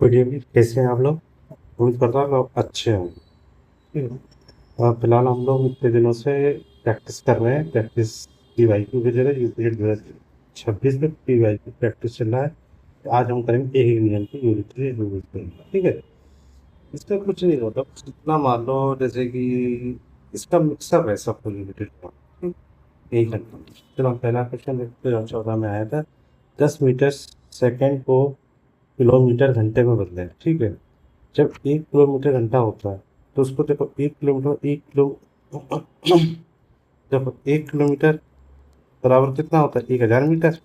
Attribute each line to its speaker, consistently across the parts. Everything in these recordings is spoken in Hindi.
Speaker 1: बढ़िया भी कैसे हैं आप लोग। उम्मीद करता हूँ आप अच्छे होंगे। ठीक है। फिलहाल हम लोग इतने दिनों से प्रैक्टिस कर रहे हैं। प्रैक्टिस पी वाई क्यू की जगह यूपीएड 2026 में पी वाई क्यू प्रैक्टिस चल रहा है। तो आज हम करेंगे एक इंडियन की यूनिटरी रूल पे। ठीक है। इसमें कुछ नहीं होता, बस इतना मान लो जैसे कि इसका मिक्सअप है सब यूनिटेड का। यही करता हूँ। चलो हम पहला क्वेश्चन 2014 में आया था। 10 मीटर सेकेंड को किलोमीटर घंटे में बदलें। ठीक है। जब 1 किलोमीटर घंटा होता है तो उसको देखो 1 किलोमीटर 1 किलो देखो 1 किलोमीटर बराबर कितना होता है, 1000 मीटर।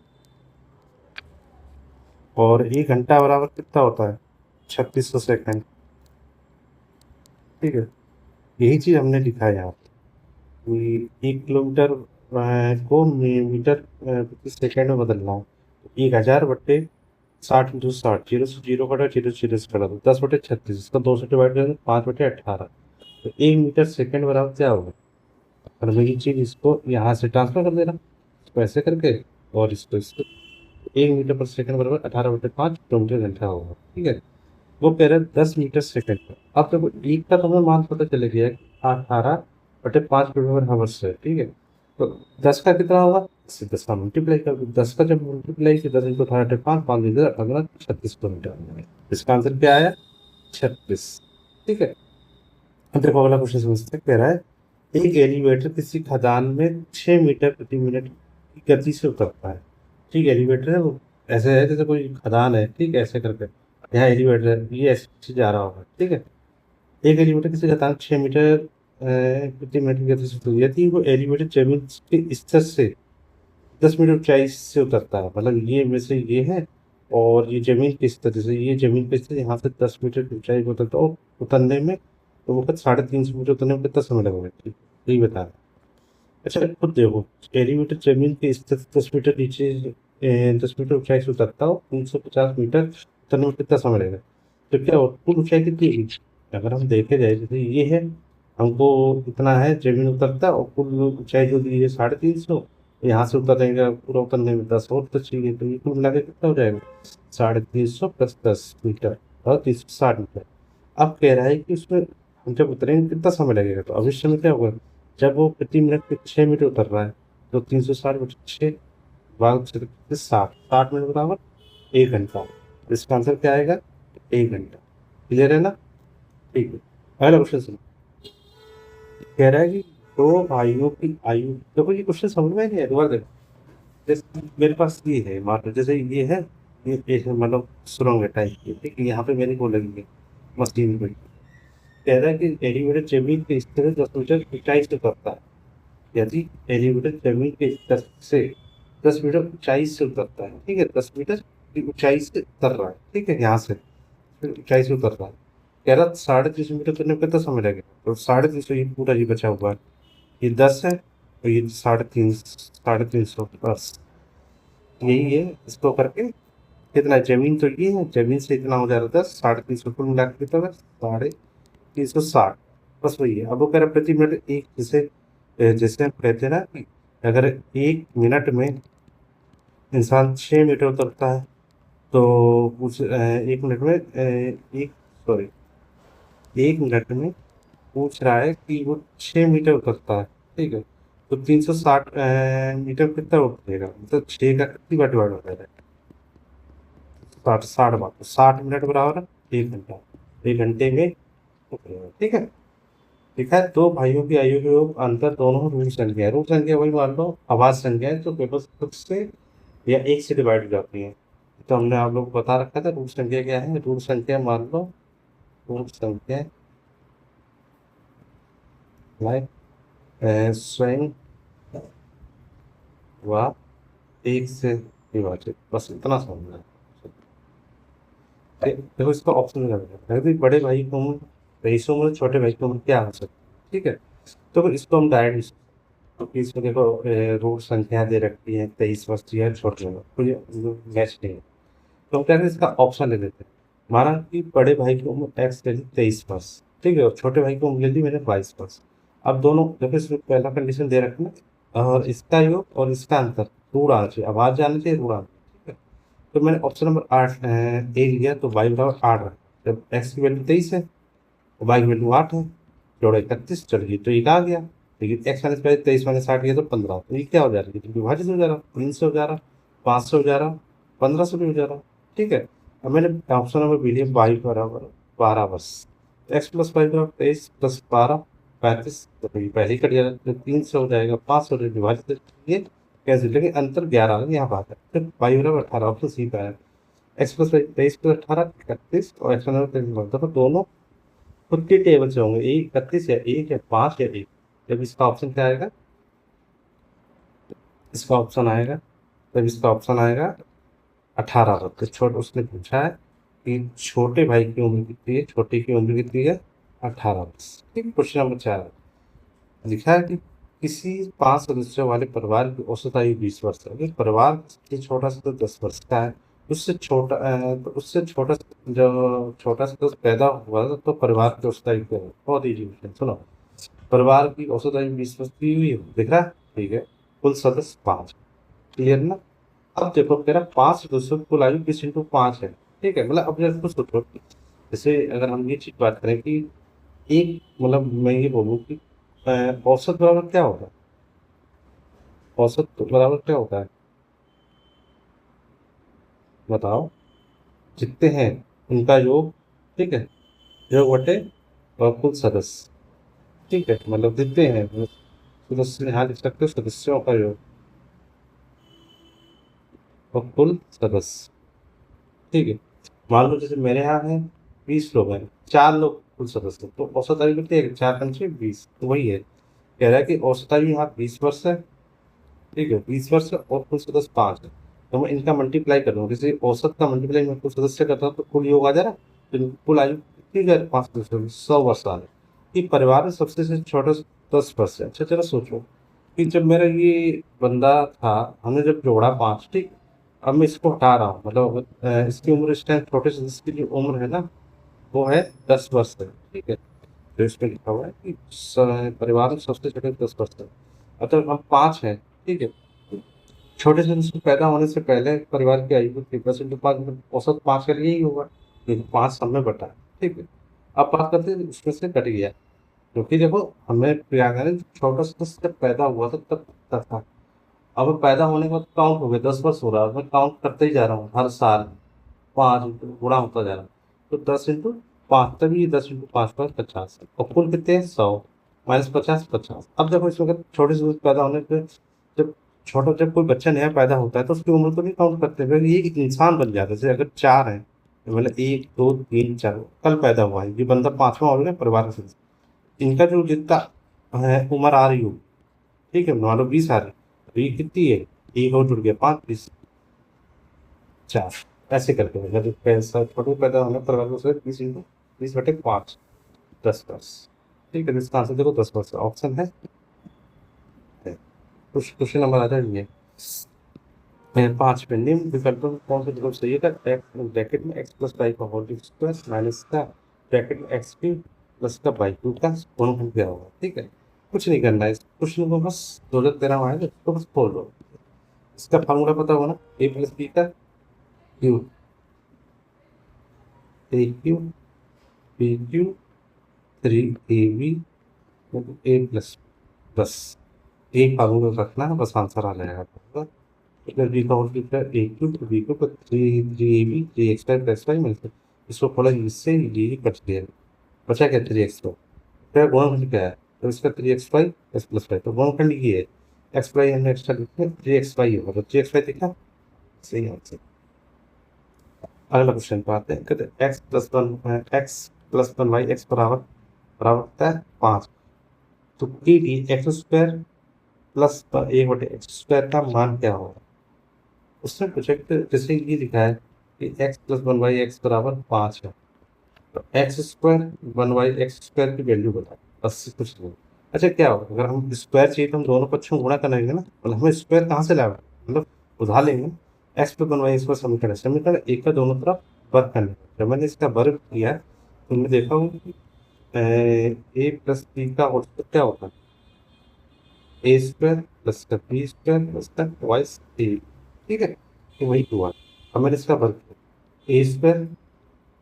Speaker 1: और 1 घंटा बराबर कितना होता है, 3600 सेकंड। ठीक है। यही चीज हमने लिखा है यहाँ कि 1 किलोमीटर को मीटर प्रति सेकंड में बदलना है। 1000/60 × 60, जीरो से जीरो कटा, जीरो से जीरो से कटा, तो 10/36, इसका 2 से डिवाइड करें 5/18। तो 1 मीटर सेकंड बराबर क्या होगा। और वही चीज इसको यहाँ से ट्रांसफर कर देना, इसको ऐसे करके, और इसको इसको 1 मीटर पर सेकंड बराबर 18/5 किलोमीटर घंटा होगा। ठीक है। वो कह रहे हैं 10 मीटर सेकंड पर। अब देखो एक का तो हमें मान पता चले गया है 18/5 किलोमीटर से। ठीक है। तो 10 का कितना होगा, इससे 10 का मल्टीप्लाई कर दो। 10 का जब मल्टीप्लाई किया 10 × 18/5, 5 36 किलोमीटर। इसका आंसर क्या आया, 36। ठीक है। अब देखो अगला क्वेश्चन समझते हैं। कह रहा है एक एलिवेटर किसी खदान में 6 मीटर प्रति मिनट की गति से उतरता है। ठीक है। एलिवेटर है वो, ऐसे है जैसे कोई खदान है। ठीक है। ऐसे करके यहाँ एलिवेटर है, ये ऐसे जा रहा होगा। ठीक है। एक एलिवेटर किसी खदान 6 मीटर प्रति मिनट की गति से उतरती है। यदि वो एलिवेटर जमीन के स्तर से 10 मीटर ऊंचाई से उतरता है, मतलब ये में से ये है, और ये जमीन के स्तर, जैसे ये जमीन पे स्तर, यहाँ से 10 मीटर की ऊंचाई पर उतरता है, और उतरने में तो वो 350 मीटर उतरने में कितना समय लगेगा। ठीक, यही बता रहा है। अच्छा खुद देखो, एलिवेटर जमीन के स्तर से 10 मीटर नीचे 10 मीटर ऊंचाई से उतरता है, 350 मीटर उतरने में कितना समय लगेगा। तो क्या हो, कुल ऊंचाई कितनी है? अगर हम देखे जाए, जैसे ये है, हमको इतना है जमीन उतरता है, और कुल ऊंचाई जो दी है 350, यहाँ से उतर जाएगा पूरा, उतरने में 10 और तो चाहिए, तो ये कुल मिला के कितना हो जाएगा, 350 + 10 मीटर, और 360 मीटर। अब कह रहा है कि उसमें हम जब उतरेंगे कितना समय लगेगा। तो अवश्य में क्या होगा, जब वो प्रति मिनट पे 6 मीटर उतर रहा है, तो 360/6 भाग 60 मिनट बराबर 1 घंटा। इसका आंसर क्या आएगा, 1 घंटा। क्लियर है ना। ठीक है। अगला क्वेश्चन सुनो। कह रहा है कि दो भाइयों की आयु, देखो ये क्वेश्चन समझ में नहीं है, दोबारा देखो। जैसे मेरे पास ये है, मान लो जैसे ये है, ये है, मतलब सुरंग टाइप की। ठीक है। यहाँ पे मेरे को लगेंगे मशीन पे। कह रहा है कि एलिवेटर जमीन के स्तर से 10 मीटर ऊंचाई से उतरता है। यदि एलिवेटर जमीन के स्तर से 10 मीटर ऊंचाई से उतरता है। ठीक है। 10 मीटर की ऊंचाई से उतर रहा है। ठीक है। यहाँ से फिर ऊंचाई से उतर रहा है। कह रहा 350 मीटर उतरने में कितना समय लगेगा। तो 350, ये पूरा ये बचा हुआ है, ये 10 है, और ये 350 बस, यही है। इसको करके कितना है? जमीन तो ये है, जमीन से इतना हो जा रहा था 350, कुल मिला के कितना है, 360। बस वही है। अब वो कह रहा है प्रति मिनट एक, जैसे जैसे हम कहते हैं ना कि अगर 1 मिनट में इंसान 6 मीटर उतरता है, तो उस 1 मिनट में एक, सॉरी, 1 मिनट में पूछ रहा है कि वो 6 मीटर उतरता है। ठीक है। तो 360 मीटर कितना उतरेगा, मतलब 6 का कितनी बार डिवाइड होता है, 60 बार, तो 60 मिनट बराबर 1 घंटा। 1 घंटे में उतरेगा। ठीक है। लिखा है दो भाइयों की आयु के अंतर दोनों रूट संख्या है। रूट संख्या वही मान लो आवाज संख्या है, जो पेपर खुद से या एक से डिवाइड हो जाती है। तो हमने आप लोग को बता रखा था रूट संख्या क्या है। रूट संख्या मान लो, रूट संख्या लाइक स्वयं व एक से विभाजित, बस इतना समझना है। देखो इसका ऑप्शन लगा है, बड़े भाई की उम्र 23 उम्र, छोटे भाई की उम्र क्या हो सकती है। ठीक है। तो फिर इसको हम डायरेक्ट, क्योंकि इसमें देखो रूट संख्या दे रखी है 23 वर्ष की है, छोटे में तो ये मैच नहीं है। तो हम क्या करें, इसका ऑप्शन ले लेते हैं। माना कि बड़े भाई की उम्र एक्स ले ली 23 वर्ष। ठीक है। और छोटे भाई की उम्र ले ली मैंने 22 वर्ष। अब दोनों देखो, इसमें पहला कंडीशन दे रखना, और इसका योग और इसका अंतर रूढ़ आना चाहिए, आवाज आनी चाहिए, रूढ़ आना चाहिए। ठीक है। तो मैंने ऑप्शन नंबर 8 ए लिया, तो वाई बराबर 8 है। जब एक्स की वैल्यू 23 है, वाई की वैल्यू 8 है, जोड़ा 31, चलिए तो एक आ गया। लेकिन एक्स माइनस पहले 23 माइनस 8 किया तो 15, तो ये क्या हो जा रहा है, ये तो विभाजित हो जा रहा, 3 से हो जा रहा, 5 से हो जा रहा, 15 से भी हो जा रहा। ठीक है, अब मैंने ऑप्शन नंबर बी लिया, वाई बराबर 12 बस। एक्स प्लस वाई बराबर 23 प्लस 12 35, तो ये पहले ही कट जाएगा, तो 3 से हो जाएगा, 5 से हो जाएगा, विभाजित ये कैंसिल, लेकिन अंतर 11 आ गया, यहाँ बात है। फिर वाई बराबर 18, ऑप्शन सी पे आया। एक्स प्लस वाई 23 प्लस 18 31, और एक्स बराबर 23, तो दोनों खुद के टेबल से होंगे, एक 31 या एक या 5 या एक। जब इसका ऑप्शन क्या आएगा, इसका ऑप्शन आएगा, जब इसका ऑप्शन आएगा 18 का, तो छोटे उसने पूछा है कि छोटे भाई की उम्र कितनी है, छोटे की उम्र कितनी है, 18 वर्ष। ठीक, क्वेश्चन नंबर 4 लिखा है कि किसी 5 सदस्यों वाले परिवार की औसत आयु 20 वर्ष है। अगर परिवार सबसे छोटा सदस्य 10 वर्ष का है, तो उससे छोटा जो छोटा सदस्य पैदा हुआ तो परिवार की औसत आयु क्या है। बहुत ईजी क्वेश्चन, सुनो। परिवार की औसत आयु 20 वर्ष दी हुई है, दिख रहा है, ठीक है। कुल सदस्य 5, क्लियर ना। अब देखो कह रहा 5 सदस्यों की कुल आयु 20 × 5 है, ठीक है। मतलब अब जैसे कुछ सोचो, जैसे अगर हम ये चीज बात करें कि एक, मतलब मैं ये बोलूँ कि औसत बराबर क्या होगा, औसत बराबर क्या होता है, बताओ। जितने हैं उनका योग, ठीक है, योग बटे और कुल सदस्य, ठीक है। मतलब जितने हैं सदस्य, यहाँ लिख सकते हो सदस्यों का योग और कुल सदस्य, ठीक है। मान लो जैसे मेरे यहाँ है 20 लोग हैं, 4 लोग कुल सदस्य, तो औसत आयु कितनी है, 4 × 5 = 20, तो वही है। कह रहा है कि औसत आयु यहाँ 20 वर्ष है, ठीक है, 20 वर्ष है, और कुल सदस्य 5 है। तो मैं इनका मल्टीप्लाई कर दूँ, जैसे औसत का मल्टीप्लाई मैं कुल सदस्य करता हूँ तो कुल योग आ जा रहा है। तो कुल आयु कितनी है, 5 100 वर्ष आ रहे। कि परिवार में सबसे से छोटा 10 वर्ष है। अच्छा चलो सोचो कि जब मेरा ये बंदा था, हमने जब जोड़ा 5, ठीक, अब मैं इसको हटा रहा हूँ, मतलब इसकी उम्र इस टाइम छोटे सदस्य की जो उम्र है ना, वो है 10 वर्ष है, ठीक है। तो इसमें लिखा हुआ है कि परिवार में सबसे छोटे 10 वर्ष है। अतः हम 5 हैं, ठीक है। छोटे सदस्य पैदा होने से पहले परिवार की आयु थी 10 × 5, औसत 5 का यही होगा, क्योंकि 5 सब में बटा है, ठीक है। अब बात करते हैं उसमें से कट गया, क्योंकि देखो हमें प्रयाग ने छोटा सदस्य जब पैदा हुआ था तब तक था। अब पैदा होने के बाद काउंट हो गया, 10 वर्ष हो रहा है, मैं काउंट करते ही जा रहा हूँ हर साल, 5 गुणा होता जा रहा है। तो 10 × 5, तभी 10 × 5 = 50, और कुल कितने हैं, 100 माइनस 50 50। अब देखो इसमें अगर छोटे से पैदा होने पे, जब कोई बच्चा नया पैदा होता है तो उसकी उम्र को नहीं काउंट करते, फिर ये एक इंसान बन जाता है। जैसे अगर 4 है, मतलब 1 2 3 4, कल पैदा हुआ है, ये बंदा 5वां हो गया परिवार का सदस्य। इनका जो जितना है उम्र आ रही हो, ठीक है, मान लो 20 आ रही, तो ये कितनी है, एक और जुड़ गया, 5 20 4, ऐसे करके मतलब पैसा छोटे पैदा होने परिवार को से 20 × 20 / 5, 10 वर्ष, ठीक है। तो इसका आंसर देखो 10 वर्ष ऑप्शन है। कुछ क्वेश्चन नंबर आ जाएंगे 5 पे, निम्न विकल्पों में कौन सा विकल्प सही है। ब्रैकेट में x + y का होल स्क्वायर माइनस का ब्रैकेट में x³ + का y³ का गुणनफल क्या होगा, ठीक है। कुछ नहीं करना है, इस क्वेश्चन को बस 2013 में आएगा, इसको बस खोल लो। इसका फार्मूला पता होगा ना, a + b का cube, a³ b³ 3ab a+, बस एक फार्मूला रखना है, बस आंसर आ जाएगा। इधर बी का होल स्क्वायर a³ तो b³ को 3ab 3x² + y मिलता है। इसको खोला, इससे ये कट गया, बचा क्या 3x, फिर गुणनखंड क्या है, तो इसका 3xy + y, तो गुणनखंड ये है, एक्स वाई हमने एक्स्ट्रा लिखा है, 3xy होगा, तो 3xy दिखा, सही आंसर। अगला क्वेश्चन पे आते हैं, कहते हैं x + 1y x बराबर बराबर होता है 5, तो x² + 1/x² का मान क्या होगा। उसने पूछा कि जैसे ये लिखा है कि x + 1y x बराबर 5 है, तो x² 1y x² की वैल्यू बता, बस कुछ नहीं। अच्छा क्या होगा, अगर हम स्क्वायर चाहिए तो हम दोनों पक्षों में गुणा करेंगे ना, मतलब हमें स्क्वायर कहाँ से लाएगा, मतलब उधार लेंगे। x + 1y x पर समीकरण, समीकरण एक का दोनों तरफ वर्ग करने का। जब मैंने इसका वर्ग किया तो मैं देखा हूँ कि a + b का औसत क्या होता है, a² + का b² + का y², ठीक है, तो वही हुआ। अब मैंने इसका वर्ग किया, A square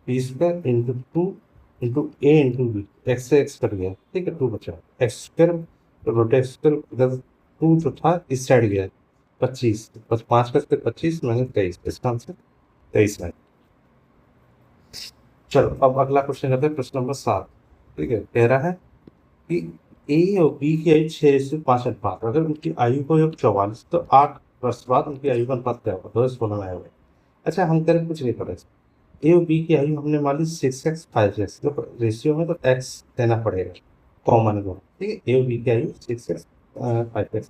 Speaker 1: B square into two into A into B, X से एक्स कट गया, ठीक है, टू बचा, एक्स स्क्वायर रोटे एक्स स्क्वायर इधर, टू जो था इस साइड गया, 25, बस 5 का स्क्वायर 25 मैंने 23, इसका आंसर 23 है। चलो अब अगला क्वेश्चन करते हैं, प्रश्न नंबर 7, ठीक है, कह रहा है कि ए और बी की आयु 6:5 अनुपात, अगर उनकी आयु को योग 44 तो 8 वर्ष बाद उनकी आयु का अनुपात क्या होगा, 2:16 में आया हुआ है। अच्छा हम करें कुछ नहीं पड़ा, ए और बी की आयु हमने मान ली 6x 5x, तो रेशियो में तो x देना पड़ेगा, कॉमन को, ठीक है, ए और बी की आयु 6x 5x,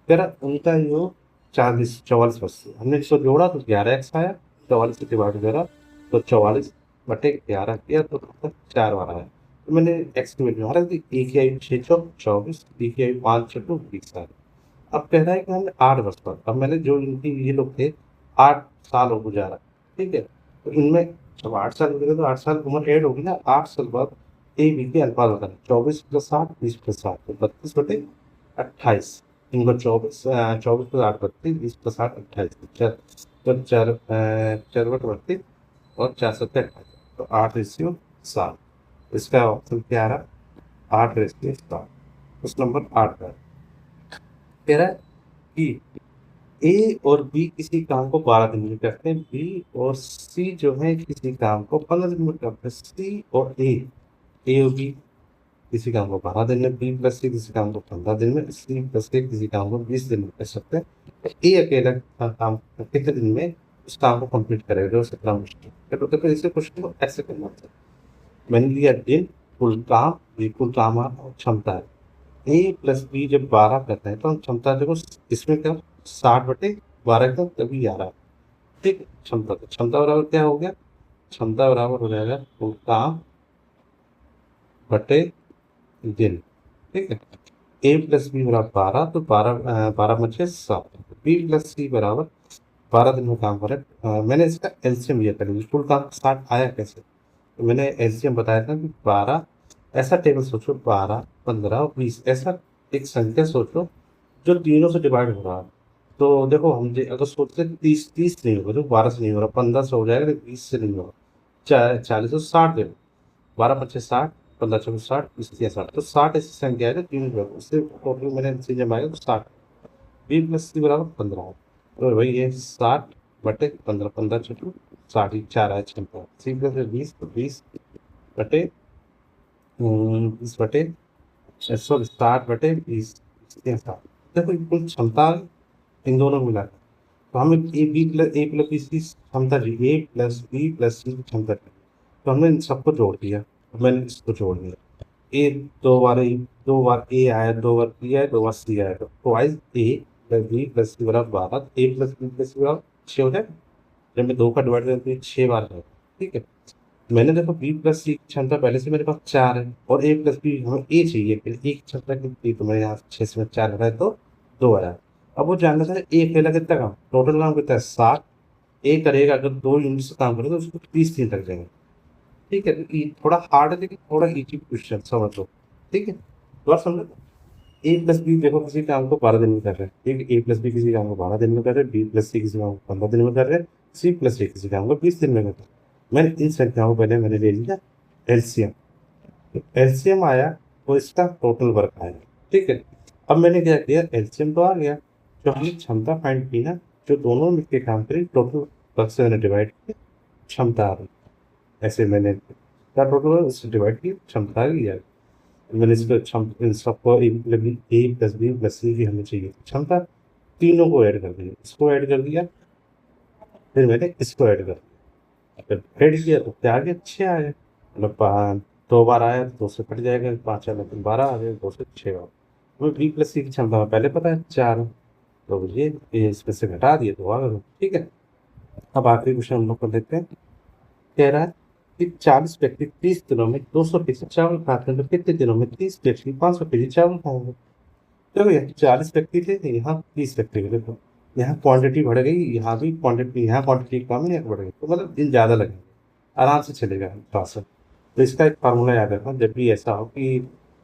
Speaker 1: फिर उनका योग 44 हमने इसको जोड़ा तो 11x आया, 44 से डिवाइड करा तो 44/11 किया तो 4 बार आया, तो मैंने एक्स की वैल्यू हमारा ए की आयु 6 चौक 24, बी की आयु 5 छठू 20 साल। अब कह रहा है कि हमने 8 वर्ष पर, अब मैंने जो इनकी ये लोग थे 8 साल हो गुजारा, ठीक है, तो इनमें जब 8 साल गुजरे तो 8 साल उम्र ऐड होगी ना, 8 साल बाद ए बी के अनुपात होता है 24+8 20+7 तो 32/28, इनको 24+8 32, 20+8 28, तो 4/32 और 4/28, तो 8:7, इसका ऑप्शन क्या आ रहा, 8:7, क्वेश्चन नंबर 8 का कह रहा है कि ए और बी किसी काम को 12 दिन में करते हैं, बी और सी जो है किसी काम को 15 दिन में करते हैं, सी और ए और बी किसी काम को 12 दिन में, बी प्लस सी किसी काम को 15 दिन में, सी प्लस ए किसी काम को 20 दिन में कर सकते हैं, तो ए अकेला काम कितने दिन में उस काम को कंप्लीट करेगा, जो 17 मुश्किल है, तो देखो इसे क्वेश्चन को ऐसे करना है, मैंने लिया दिन, कुल काम, बी कुल काम और क्षमता है, ए प्लस बी जब 12 करते हैं तो हम क्षमता देखो इसमें क्या 60/12 का तभी आ रहा है, ठीक है, क्षमता, तो क्षमता बराबर क्या हो गया, क्षमता बराबर हो जाएगा कुल काम बटे दिन, ठीक है, ए प्लस बी बराबर 12, तो 12 12 × 7, बी प्लस सी बराबर 12 दिन में काम करे, मैंने इसका एलसीएम लिया पहले, कुल काम 60 आया कैसे, तो मैंने एलसीएम बताया था कि 12, ऐसा टेबल सोचो 12 15 और 20, ऐसा एक संख्या सोचो जो तीनों से डिवाइड हो रहा है, तो देखो हम अगर सोचते 30 नहीं होगा, तो 12 से नहीं हो रहा, 15 से हो जाएगा, 20 से नहीं होगा, 40 और 60 देखो, 12 × 5 = 60, 15 × 4 = 60, 20 × 60, तो 60 ऐसी संख्या है जो तीनों डिवाइड, उससे टोटल मैंने एलसीएम जब आएगा तो 60, बी प्लस सी बराबर 15 है, तो भाई ये 60/15, 15 छठू 60 ही 4 है क्षमता, सी प्लस 20 तो 20 बटे 60/20, देखो कुल क्षमता इन दोनों को मिला, तो हमें ए प्लस बी की क्षमता जी, ए प्लस बी प्लस सी की क्षमता की, तो हमने इन सबको जोड़ दिया, मैंने इसको जोड़ दिया, ए 2 बार ए आया, 2 बार बी आया, 2 बार सी आया, तो ट्वाइस ए प्लस बी प्लस सी बराबर 12, ए प्लस बी प्लस सी बराबर 6 हो जाए, जब मैं 2 का डिवाइड करते 6 बार है, ठीक है, मैंने देखो बी प्लस सी की क्षमता पहले से मेरे पास 4 है, और ए प्लस बी हमें ए चाहिए, फिर ए की क्षमता कितनी, तो मेरे यहाँ 6 से 4 घटाए तो 2 आया, अब वो जानना चाहते ए अकेला कितना काम, टोटल काम कितना है 7, ए करेगा अगर 2 यूनिट से काम करेगा तो उसको 30 दिन लग जाएंगे, ठीक है, तो थोड़ा हार्ड है लेकिन थोड़ा इजी क्वेश्चन समझ लो, ठीक है, तो आप समझो, ए प्लस बी देखो किसी काम को 12 दिन में कर रहे हैं, ठीक है, ए प्लस बी किसी काम को 12 दिन में कर रहे हैं, बी प्लस सी किसी काम को 15 दिन में कर रहे हैं, सी प्लस ए किसी काम को 20 दिन में कर रहे हैं, मैंने इन संख्याओं को पहले मैंने ले लिया एलसीएम, तो एलसीएम आया तो इसका टोटल वर्क आया, ठीक है, अब मैंने क्या किया, एलसीएम तो आ गया, जो हमने क्षमता फाइंड की ना, जो दोनों मिलकर काम करी, टोटल वर्क से मैंने डिवाइड की, क्षमता आ रही, ऐसे मैंने क्या टोटल वर्क उससे डिवाइड की, क्षमता आ गई, मैंने इसको इन सबको ए प्लस बी प्लस सी की हमें चाहिए क्षमता, तीनों को ऐड कर दिया, इसको ऐड कर दिया, फिर मैंने इसको ऐड कर दिया, फिर ऐड किया तो क्या आ गया, 6 आ गया, मतलब 2 बार आया तो 2 से कट जाएगा, 5 आया तो 12 आ गया, 2 से 6 बार, हमें बी प्लस सी की क्षमता में पहले पता है 4, तो ये इसमें से घटा दिए तो आ गया, ठीक है, अब आखिरी क्वेश्चन हम लोग कर लेते हैं, कह रहा है कि 40 व्यक्ति 30 दिनों में 200 केजी चावल खाते हैं, तो कितने दिनों में 30 व्यक्ति 500 केजी चावल खाएंगे, तो भैया 40 व्यक्ति थे, यहाँ 30 व्यक्ति थे, देखो यहाँ क्वांटिटी बढ़ गई, यहाँ भी क्वांटिटी, यहाँ क्वांटिटी कम है, यहाँ बढ़ गई, तो मतलब दिन ज़्यादा लगेंगे, आराम से चलेगा प्रोसेस, तो इसका एक फार्मूला याद रखना, जब भी ऐसा हो कि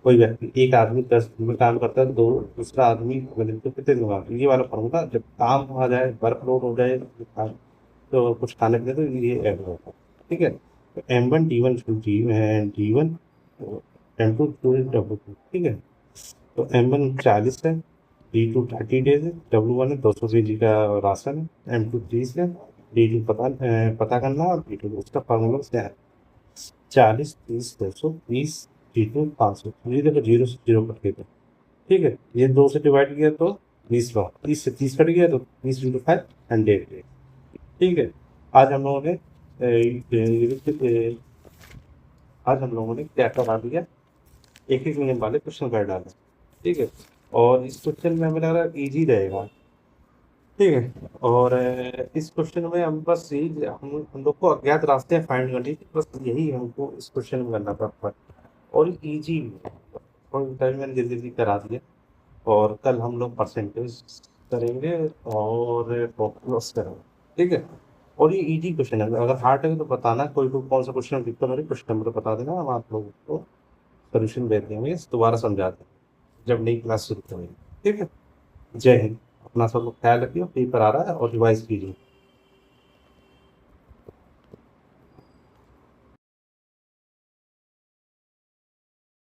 Speaker 1: कोई व्यक्ति, एक आदमी 10 दिन में काम करता है, दो दूसरा आदमी मतलब तो कितने दिन में काम, ये वाला फार्मूला जब काम आ जाए, वर्कलोड हो जाए, तो कुछ खाने पीने तो ये ऐड होगा, ठीक है। तो M1 D1 M2 W2, ठीक है। तो M1 40 है, D2 30 डेज है, W1 है 200 kg का राशन है, M2 30 है, D2 पता करना और D2 उसका फार्मूला क्या है, 40 30 220, D2 500। ये देखो जीरो से जीरो कट गया, ठीक है। ये 2 से डिवाइड किया तो 20 हुआ, 30 से 30 कट गया तो 30 × 5 100, ठीक है। आज हम लोगों ने आज हम लोगों ने क्या करा दिया, एक एक नियम वाले क्वेश्चन कर डाले, ठीक है। और इस क्वेश्चन में हमें लग रहा है इजी रहेगा, ठीक है। और इस क्वेश्चन में हम बस यही हम लोग को अज्ञात रास्ते फाइंड करनी थी, बस यही हमको इस क्वेश्चन में करना पड़ता है। और इजी और टाइम मैंने जल्दी जल्दी करा दिया। और कल हम लोग परसेंटेज करेंगे और प्रॉफिट लॉस करेंगे, ठीक है। और ये इजी क्वेश्चन है, अगर हार्ड है तो बताना, कोई कोई कौन सा क्वेश्चन दिक्कत हो रही है क्वेश्चन नंबर बता देना, हम आप लोगों को सोल्यूशन भेज देंगे, दोबारा समझा देंगे जब नई क्लास शुरू करेंगे, ठीक है। जय हिंद, अपना सब लोग ख्याल रखिए, पेपर आ रहा है और रिवाइज कीजिए।